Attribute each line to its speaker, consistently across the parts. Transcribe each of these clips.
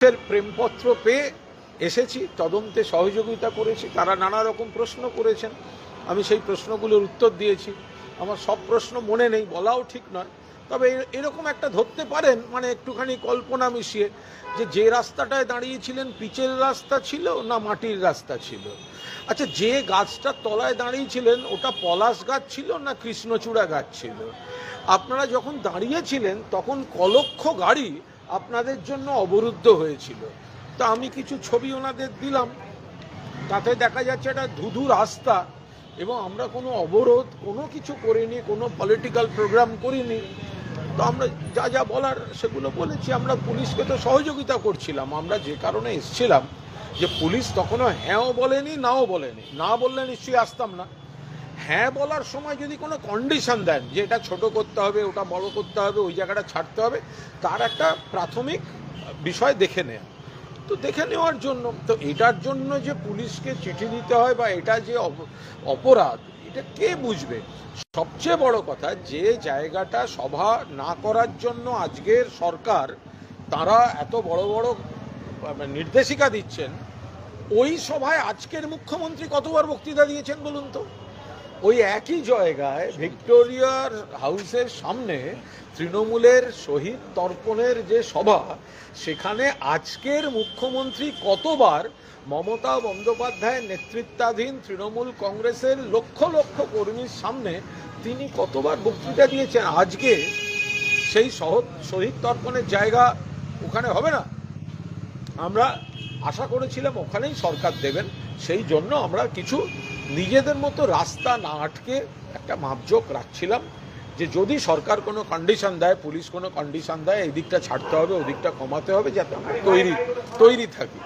Speaker 1: প্রেমপত্র পেয়ে এসেছি, তদন্তে সহযোগিতা করেছি। তারা নানা রকম প্রশ্ন করেছেন, আমি সেই প্রশ্নগুলোর উত্তর দিয়েছি। আমার সব প্রশ্ন মনে নেই, বলাও ঠিক নয়, তবে এরকম একটা ধরতে পারেন, মানে একটুখানি কল্পনা মিশিয়ে, যে রাস্তাটায় দাঁড়িয়েছিলেন পিচের রাস্তা ছিল না মাটির রাস্তা ছিল। আচ্ছা, যে গাছটার তলায় দাঁড়িয়েছিলেন ওটা পলাশ গাছ ছিল না কৃষ্ণচূড়া গাছ ছিল? আপনারা যখন দাঁড়িয়েছিলেন তখন কলক্ষ গাড়ি আপনাদের জন্য অবরুদ্ধ হয়েছিল। তা আমি কিছু ছবি ওনাদের দিলাম, তাতে দেখা যাচ্ছে একটা ধুধু রাস্তা, এবং আমরা কোনো অবরোধ কোনো কিছু করিনি, কোনো পলিটিক্যাল প্রোগ্রাম করিনি। তো আমরা যা যা বলার সেগুলো বলেছি। আমরা পুলিশকে তো সহযোগিতা করছিলাম। আমরা যে কারণে এসছিলাম, যে পুলিশ তখনও হ্যাঁও বলেনি নাও বলেনি, না বললে নিশ্চয়ই আসতাম না। হ্যাঁ বলার সময় যদি কোনো কন্ডিশন দেন যে এটা ছোট করতে হবে, ওটা বড় করতে হবে, ওই জায়গাটা ছাড়তে হবে, তার একটা প্রাথমিক বিষয় দেখে নেয়া। তো দেখে নেওয়ার জন্য তো এটার জন্য যে পুলিশকে চিঠি দিতে হয় বা এটা যে অপরাধ, এটা কে বুঝবে? সবচেয়ে বড় কথা, যে জায়গাটা সভা না করার জন্য আজকের সরকার তারা এত বড় বড় নির্দেশিকা দিচ্ছেন, ওই সভায় আজকের মুখ্যমন্ত্রী কতবার বক্তৃতা দিয়েছেন বলুন তো? ওই একই জায়গায় ভিক্টোরিয়ার হাউসের সামনে তৃণমূলের শহীদ তর্পণের যে সভা, সেখানে আজকের মুখ্যমন্ত্রী কতবার মমতা বন্দ্যোপাধ্যায়ের নেতৃত্বাধীন তৃণমূল কংগ্রেসের লক্ষ লক্ষ কর্মীর সামনে তিনি কতবার বক্তৃতা দিয়েছেন। আজকে সেই শহীদ তর্পণের জায়গা ওখানে হবে না। আমরা আশা করেছিলাম ওখানেই সরকার দেবেন, সেই জন্য আমরা কিছু নিজেদের মতো রাস্তা না আটকে একটা মাপজোক রাখছিলাম, যে যদি সরকার কোনো কন্ডিশন দেয়, পুলিশ কোনো কন্ডিশন দেয়, এই দিকটা ছাড়তে হবে, ওই দিকটা কমাতে হবে, যাতে আমরা তৈরি থাকি।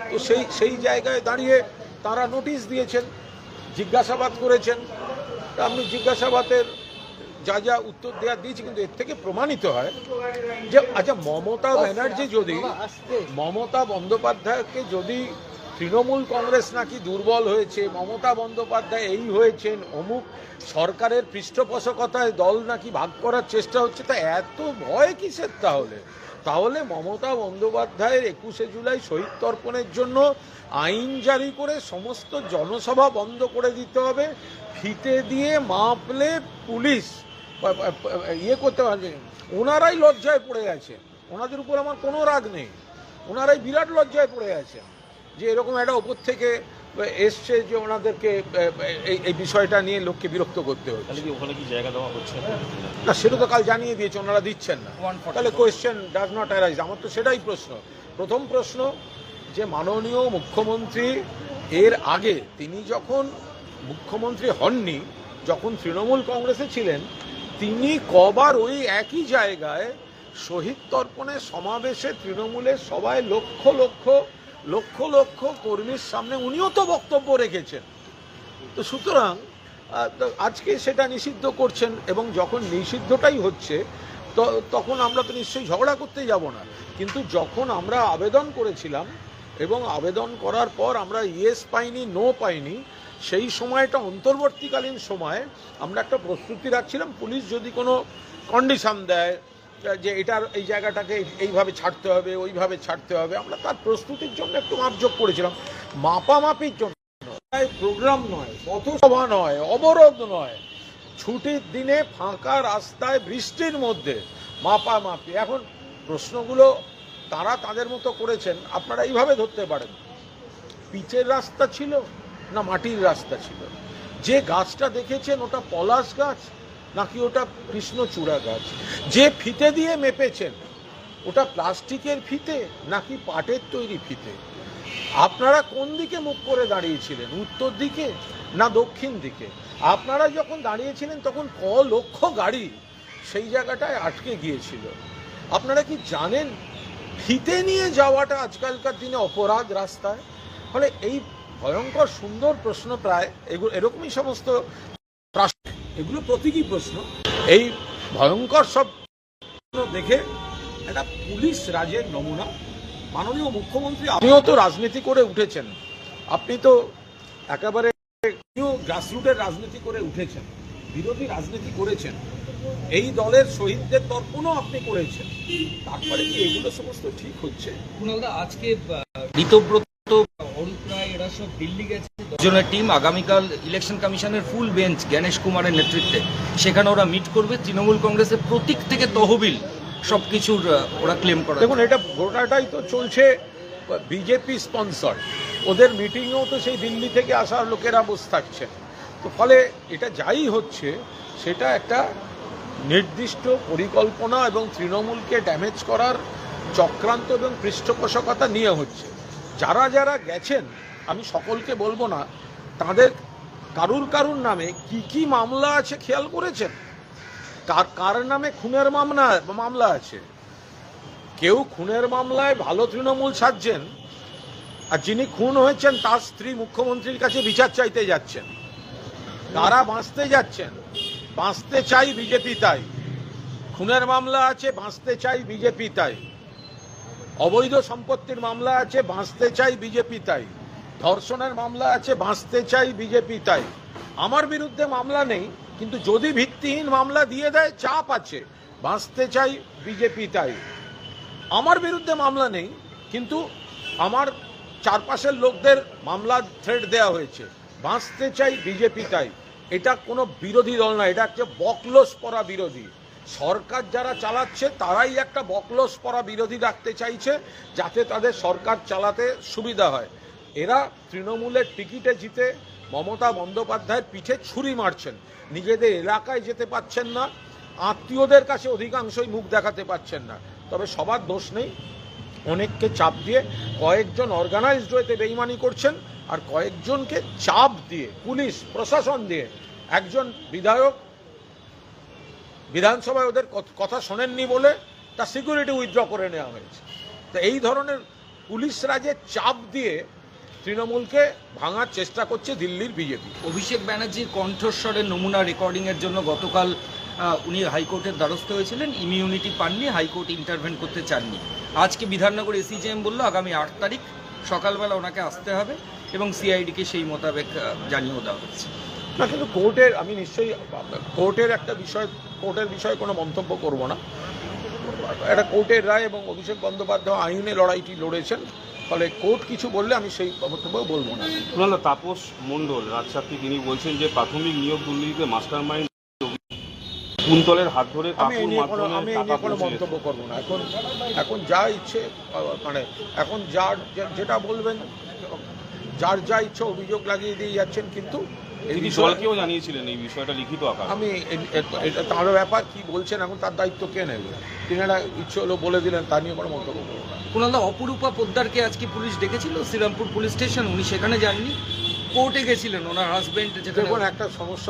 Speaker 1: তো সেই জায়গায় দাঁড়িয়ে তারা নোটিশ দিয়েছেন, জিজ্ঞাসাবাদ করেছেন। আমি জিজ্ঞাসাবাদের যা যা উত্তর দেওয়ার দিয়েছি, কিন্তু এর থেকে প্রমাণিত হয় যে আচ্ছা, মমতা বন্দ্যোপাধ্যায়কে যদি তৃণমূল কংগ্রেস নাকি দুর্বল হয়েছে, মমতা বন্দ্যোপাধ্যায় এই হয়েছেন, অমুক সরকারের পৃষ্ঠপোষকতায় দল নাকি ভাগ করার চেষ্টা হচ্ছে, তা এত ভয় কিসের? তাহলে মমতা বন্দ্যোপাধ্যায়ের 21শে জুলাই শহীদ তর্পণের জন্য আইন জারি করে সমস্ত জনসভা বন্ধ করে দিতে হবে। ফিতে দিয়ে মাপলে পুলিশ করতে পারবে। ওনারাই লজ্জায় পড়ে গেছে, ওনাদের উপর আমার কোনো রাগ নেই, ওনারাই বিরাট লজ্জায় পড়ে গেছে যে এরকম একটা ওপর থেকে এসছে যে ওনাদেরকে এই বিষয়টা নিয়ে লোককে বিরক্ত করতে হচ্ছে।
Speaker 2: ওখানে কি জায়গা দেওয়া হচ্ছে
Speaker 1: না, সেটা তো কাল জানিয়ে দিয়েছে, ওনারা দিচ্ছেন না। তাহলে কোয়েশ্চেন ডাজ নট অ্যারাইজ। আমার তো সেটাই প্রশ্ন। প্রথম প্রশ্ন, যে মাননীয় মুখ্যমন্ত্রী এর আগে তিনি যখন মুখ্যমন্ত্রী হননি, যখন তৃণমূল কংগ্রেসে ছিলেন, তিনি কবার ওই একই জায়গায় শহীদ তর্পণের সমাবেশে তৃণমূলের সবাই লক্ষ লক্ষ লক্ষ লক্ষ কর্মীর সামনে উনিও তো বক্তব্য রেখেছেন। তো সুতরাং আজকে সেটা নিষিদ্ধ করছেন, এবং যখন নিষিদ্ধটাই হচ্ছে তখন আমরা তো নিশ্চয়ই ঝগড়া করতে যাব না। কিন্তু যখন আমরা আবেদন করেছিলাম এবং আবেদন করার পর আমরা ইয়েস পাইনি, নো পাইনি, সেই সময়টা অন্তর্বর্তীকালীন সময়ে আমরা একটা প্রস্তুতি রাখছিলাম, পুলিশ যদি কোনো কন্ডিশন দেয় যে এটার এই জায়গাটাকে এইভাবে ছাড়তে হবে, ওইভাবে ছাড়তে হবে, আমরা তার প্রস্তুতির জন্য একটু মাপজোক করেছিলাম, মাপামাপির জন্য। প্রোগ্রাম নয়, পথসভা নয়, অবরোধ নয়, ছুটির দিনে ফাঁকা রাস্তায় বৃষ্টির মধ্যে মাপামাপি। এখন প্রশ্নগুলো তারা তাদের মতো করেছেন, আপনারা এইভাবে ধরতে পারেন, পিচের রাস্তা ছিল না মাটির রাস্তা ছিল? যে গাছটা দেখেছেন ওটা পলাশ গাছ নাকি ওটা কৃষ্ণচূড়া গাছ? যে ফিতে দিয়ে মেপেছেন ওটা প্লাস্টিকের ফিতে নাকি পাটের তৈরি ফিতে? আপনারা কোন দিকে মুখ করে দাঁড়িয়েছিলেন, উত্তর দিকে না দক্ষিণ দিকে? আপনারা যখন দাঁড়িয়েছিলেন তখন ক লক্ষ গাড়ি সেই জায়গাটায় আটকে গিয়েছিল। আপনারা কি জানেন ফিতে নিয়ে যাওয়াটা আজকালকার দিনে অপরাধ রাস্তায়? ফলে এই ভয়ঙ্কর সুন্দর প্রশ্ন, প্রায় এগুলো এরকমই সমস্ত প্রশ্ন, এগুলো প্রতীকী প্রশ্ন। এই ভয়ঙ্কর সব দেখে একটা পুলিশ রাজের নমুনা মাননীয় মুখ্যমন্ত্রী। আপনিও তো রাজনীতি করে উঠেছেন, আপনি তো একেবারে গ্রাসরুটের রাজনীতি করে উঠেছেন, বিরোধী রাজনীতি করেছেন। এই দলের শহীদদের তর্পণও আপনি করেছেন, তারপরে কি এগুলো সমস্ত ঠিক হচ্ছে?
Speaker 2: কুণালদা, আজকে ঋতব্রত, অরূপ রায় এরা সব দিল্লি গেছে, দুজনের টিম আগামীকাল ইলেকশন কমিশনের ফুল বেঞ্চ জ্ঞানেশ কুমারের নেতৃত্বে সেখানে ওরা মিট করবে। তৃণমূল কংগ্রেসের প্রতীক থেকে তহবিল সবকিছুর ওরা ক্লেম করে।
Speaker 1: দেখুন, এটা গোটাটাই তো চলছে বিজেপি স্পন্সর, ওদের মিটিংয়েও তো সেই দিল্লি থেকে আসা লোকেরা বসে থাকছে। তো ফলে এটা যাই হচ্ছে সেটা একটা নির্দিষ্ট পরিকল্পনা এবং তৃণমূলকে ড্যামেজ করার চক্রান্ত এবং পৃষ্ঠপোষকতা নিয়ে হচ্ছে। যারা যারা গেছেন, আমি সকলকে বলবো না, তাদের কারুর নামে কি কি মামলা আছে খেয়াল করেছেন? কার নামে খুনের মামলা আছে? কেউ খুনের মামলায় ভালো তৃণমূল সাজছেন, আর যিনি খুন হয়েছেন তার স্ত্রী মুখ্যমন্ত্রীর কাছে বিচার চাইতে যাচ্ছেন। তারা বাঁচতে যাচ্ছেন, বাঁচতে চাই বিজেপি তাই। খুনের মামলা আছে, বাঁচতে চাই বিজেপি তাই। অবৈধ সম্পত্তির মামলা আছে, বাঁচতে চাই বিজেপি তাই। ধর্ষণের মামলা আছে, বাঁচতে চাই বিজেপি তাই। আমার বিরুদ্ধে মামলা নেই, কিন্তু যদি ভিত্তিহীন মামলা দিয়ে দেয়, চাপ আছে, বাঁচতে চাই বিজেপি তাই। আমার বিরুদ্ধে মামলা নেই, কিন্তু আমার চারপাশের লোকদের মামলার থ্রেট দেওয়া হয়েছে, বাঁচতে চাই বিজেপি তাই। এটা কোনো বিরোধী দল না, এটা একটা বকলস পরা বিরোধী। সরকার যারা চালাচ্ছে তারাই একটা বকলস পরা বিরোধী রাখতে চাইছে, যাতে তাদের সরকার চালাতে সুবিধা হয়। এরা তৃণমূলের টিকিটে জিতে মমতা বন্দ্যোপাধ্যায়ের পিঠে ছুরি মারছেন, নিজেদের এলাকায় যেতে পারছেন না, আত্মীয়দের কাছে অধিকাংশই মুখ দেখাতে পারছেন না। তবে সবার দোষ নেই, অনেককে চাপ দিয়ে কয়েকজন অর্গানাইজড ওয়েতে বেইমানি করছেন, আর কয়েকজনকে চাপ দিয়ে পুলিশ প্রশাসন দিয়ে, একজন বিধায়ক বিধানসভায় ওদের কথা শোনেননি বলে তার সিকিউরিটি উইথড্র করে নেওয়া হয়েছে। তো এই ধরনের পুলিশরা যে চাপ দিয়ে তৃণমূলকে ভাঙার চেষ্টা করছে দিল্লির বিজেপি।
Speaker 2: অভিষেক ব্যানার্জির কণ্ঠস্বরের নমুনা রেকর্ডিংয়ের জন্য গতকাল উনি হাইকোর্টের দ্বারস্থ হয়েছিলেন, ইমিউনিটি পাননি, হাইকোর্ট ইন্টারভেন করতে চাননি। আজকে বিধাননগর এসিজেএম বলল আগামী 8 তারিখ সকালবেলা ওনাকে আসতে হবে এবং সিআইডিকে সেই মোতাবেক জানিয়েও দেওয়া হচ্ছে।
Speaker 1: না, কিন্তু কোর্টের, আমি নিশ্চয়ই কোর্টের একটা বিষয়, কোর্টের বিষয়ে কোনো মন্তব্য করব না। এটা কোর্টের রায় এবং অভিষেক বন্দ্যোপাধ্যায় আইনে লড়াইটি লড়েছেন, ফলে কোর্ট কিছু বললে আমি সেই বক্তব্য বলবো না।
Speaker 3: তাপস মণ্ডল রাজসাক্ষী, তিনি বলছেন যে প্রাথমিক নিয়োগ দুর্নীতিতে মাস্টার মাইন্ড কুন্তলের হাত ধরে
Speaker 1: আমি এই নিয়ে কোনো মন্তব্য করবো না। এখন যা ইচ্ছে, মানে এখন যেটা বলবেন, যার যা ইচ্ছে অভিযোগ লাগিয়ে দিয়ে যাচ্ছেন, কিন্তু এই
Speaker 3: দলকেও জানিয়েছিলেন এই বিষয়টা লিখিত আকারে।
Speaker 1: আমি এটা তার ব্যাপার, কি বলছেন এখন তার দায়িত্ব কে নেবে? তিনারা ইচ্ছে হলো বলে দিলেন, তা নিয়ে কোনো মন্তব্য করবো না।
Speaker 2: কুণালদা, অপরূপা পোদ্দারকে আজকে পুলিশ ডেকেছিল শ্রীরামপুর পুলিশ স্টেশন, উনি সেখানে যাননি, কোর্টে গেছিলেন ওনার হাজবেন্ড।
Speaker 1: যেটা একটা সমস্যা